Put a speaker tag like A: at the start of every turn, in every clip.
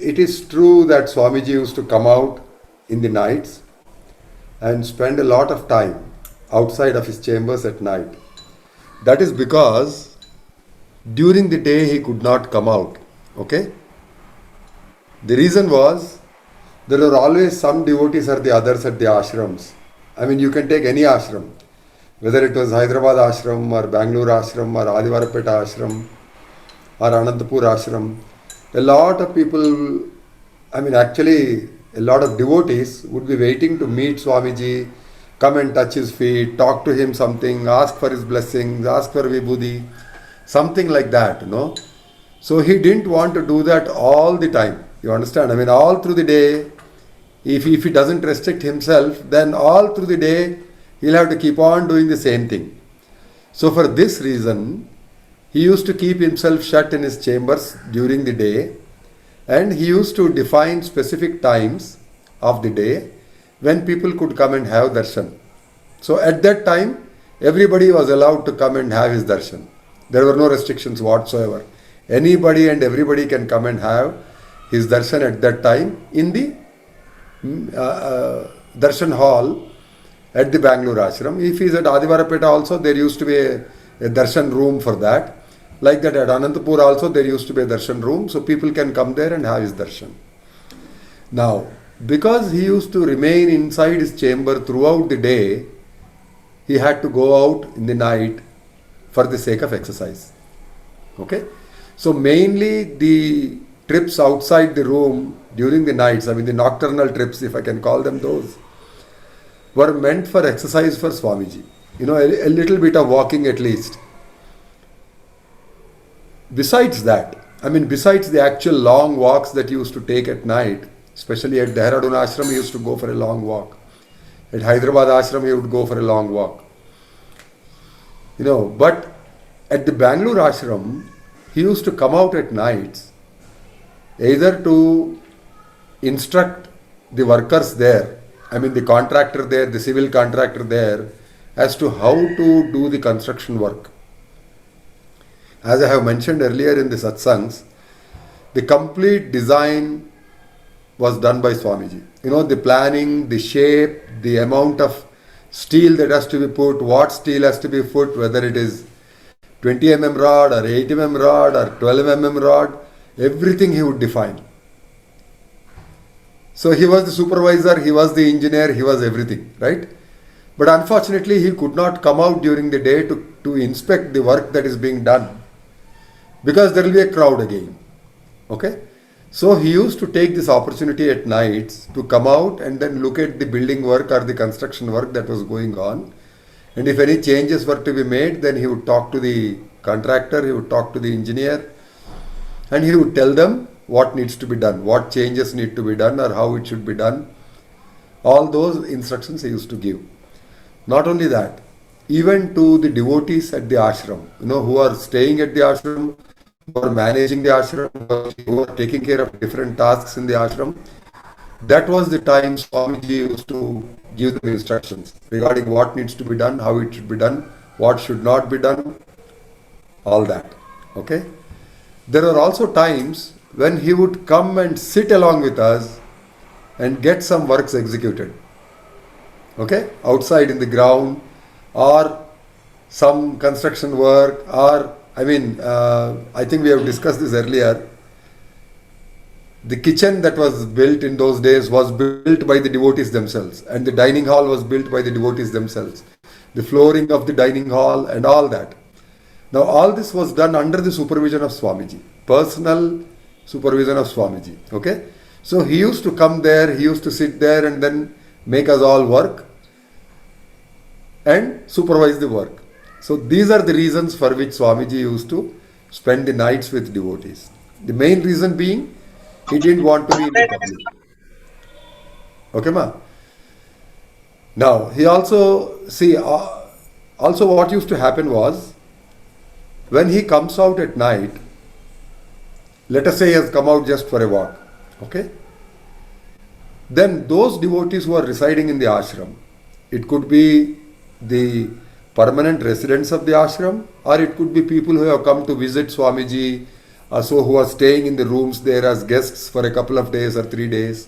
A: it is true that Swamiji used to come out in the nights and spend a lot of time outside of his chambers at night. That is because during the day he could not come out. Okay? The reason was there were always some devotees or the others at the ashrams. I mean, you can take any ashram, whether it was Hyderabad ashram or Bangalore ashram or Adivarapeta ashram or Anantapur ashram. A lot of people, I mean, actually, a lot of devotees would be waiting to meet Swamiji, come and touch his feet, talk to him something, ask for his blessings, ask for vibhuti, something like that, you know. So he didn't want to do that all the time. You understand? I mean, all through the day, if he doesn't restrict himself, then all through the day, he'll have to keep on doing the same thing. So for this reason, he used to keep himself shut in his chambers during the day, and he used to define specific times of the day when people could come and have darshan. So at that time, everybody was allowed to come and have his darshan. There were no restrictions whatsoever. Anybody and everybody can come and have his darshan at that time in the darshan hall at the Bangalore ashram. If he is at Adivarapeta also, there used to be a darshan room for that. Like that at Anantapur also, there used to be a darshan room, so people can come there and have his darshan. Now, because he used to remain inside his chamber throughout the day, he had to go out in the night for the sake of exercise. Okay? So mainly the trips outside the room during the nights, I mean the nocturnal trips, if I can call them those, were meant for exercise for Swamiji. You know, a little bit of walking at least. Besides that, I mean, besides the actual long walks that he used to take at night, especially at Dehradun ashram, he used to go for a long walk. At Hyderabad ashram, he would go for a long walk. You know, but at the Bangalore ashram, he used to come out at nights either to instruct the workers there, I mean the contractor there, the civil contractor there, as to how to do the construction work. As I have mentioned earlier in the satsangs, the complete design was done by Swamiji. You know, the planning, the shape, the amount of steel that has to be put, what steel has to be put, whether it is 20 mm rod or 8 mm rod or 12 mm rod, everything he would define. So he was the supervisor, he was the engineer, he was everything, right? But unfortunately, he could not come out during the day to inspect the work that is being done, because there will be a crowd again. Okay? So he used to take this opportunity at nights to come out and then look at the building work or the construction work that was going on. And if any changes were to be made, then he would talk to the contractor, he would talk to the engineer, and he would tell them what needs to be done, what changes need to be done or how it should be done. All those instructions he used to give. Not only that, even to the devotees at the ashram, you know, who are staying at the ashram, who are managing the ashram, who are taking care of different tasks in the ashram, that was the time Swamiji used to give them instructions regarding what needs to be done, how it should be done, what should not be done, all that. Okay? There are also times when he would come and sit along with us and get some works executed. Okay? Outside in the ground, or some construction work, or I think we have discussed this earlier. The kitchen that was built in those days was built by the devotees themselves, and the dining hall was built by the devotees themselves. The flooring of the dining hall and all that. Now all this was done under the supervision of Swamiji, personal supervision of Swamiji. Okay? So he used to come there, he used to sit there and then make us all work and supervise the work. So these are the reasons for which Swamiji used to spend the nights with devotees. The main reason being, he didn't want to be in the public. Okay, ma? Now, he also, also what used to happen was, when he comes out at night, let us say he has come out just for a walk, okay? Then those devotees who are residing in the ashram, it could be the permanent residents of the ashram, or it could be people who have come to visit Swamiji, so who are staying in the rooms there as guests for a couple of days or 3 days,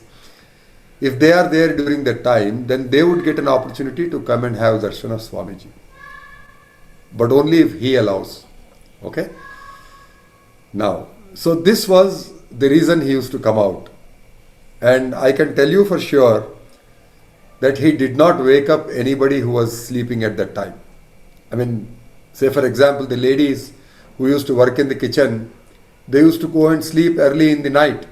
A: if they are there during that time, then they would get an opportunity to come and have darshan of Swamiji. But only if he allows. Okay? Now, so this was the reason he used to come out. And I can tell you for sure that he did not wake up anybody who was sleeping at that time. I mean, say for example, the ladies who used to work in the kitchen, they used to go and sleep early in the night.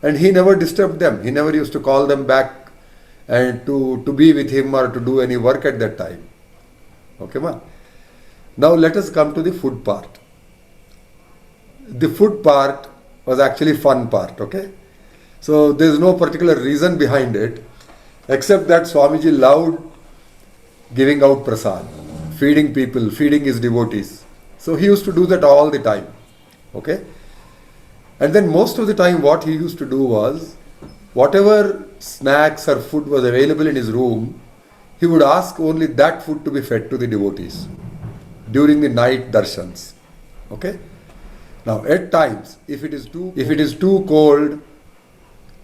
A: And he never disturbed them. He never used to call them back and to be with him or to do any work at that time. Okay, ma? Now let us come to the food part. The food part was actually fun part, okay? So there is no particular reason behind it, except that Swamiji loved giving out prasad, feeding people, feeding his devotees. So he used to do that all the time, okay? And then most of the time what he used to do was, whatever snacks or food was available in his room, he would ask only that food to be fed to the devotees during the night darshans, okay? Now at times, if it is too cold,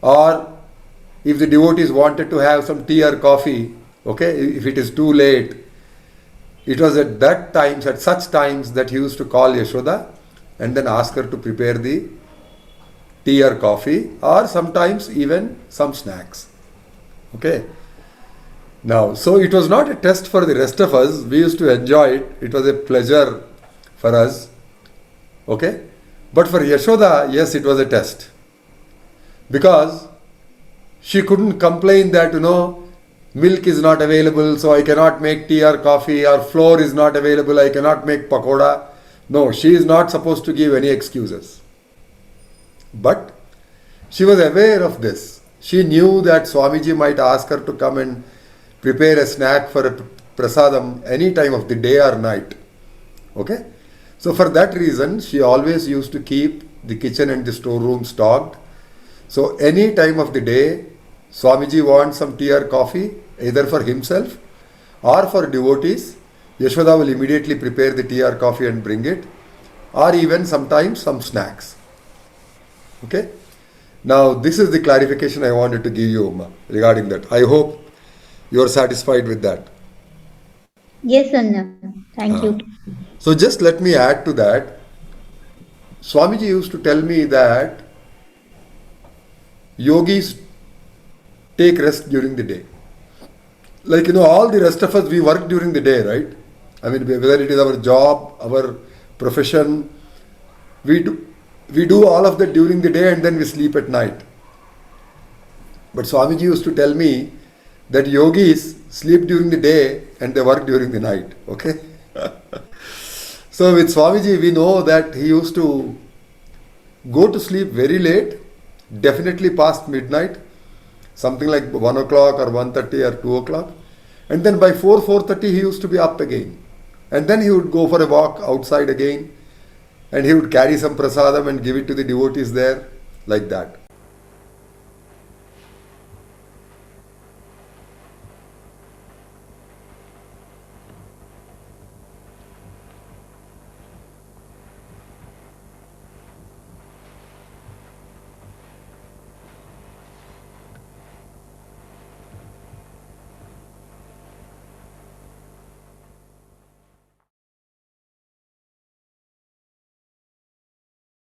A: or if the devotees wanted to have some tea or coffee, okay, if it is too late, it was at such times that he used to call Yashoda and then ask her to prepare the tea or coffee, or sometimes even some snacks. Okay. Now, so it was not a test for the rest of us. We used to enjoy it. It was a pleasure for us. Okay. But for Yashoda, yes, it was a test. Because she couldn't complain that, milk is not available, so I cannot make tea or coffee, or flour is not available, I cannot make pakoda. No, she is not supposed to give any excuses. But she was aware of this. She knew that Swamiji might ask her to come and prepare a snack for a prasadam any time of the day or night. Okay? So for that reason, she always used to keep the kitchen and the storeroom stocked. So any time of the day, Swamiji wants some tea or coffee, either for himself or for devotees, Yashoda will immediately prepare the tea or coffee and bring it, or even sometimes some snacks. Okay? Now this is the clarification I wanted to give you, Uma, regarding that. I hope you are satisfied with that.
B: Yes, Anna. Thank you.
A: So just let me add to that. Swamiji used to tell me that yogis take rest during the day. Like, all the rest of us, we work during the day, right? I mean, whether it is our job, our profession, we do all of that during the day and then we sleep at night. But Swamiji used to tell me that yogis sleep during the day and they work during the night, okay? So with Swamiji, we know that he used to go to sleep very late, definitely past midnight, something like 1 o'clock or 1:30 or 2 o'clock. And then by 4:30 he used to be up again. And then he would go for a walk outside again, and he would carry some prasadam and give it to the devotees there, like that.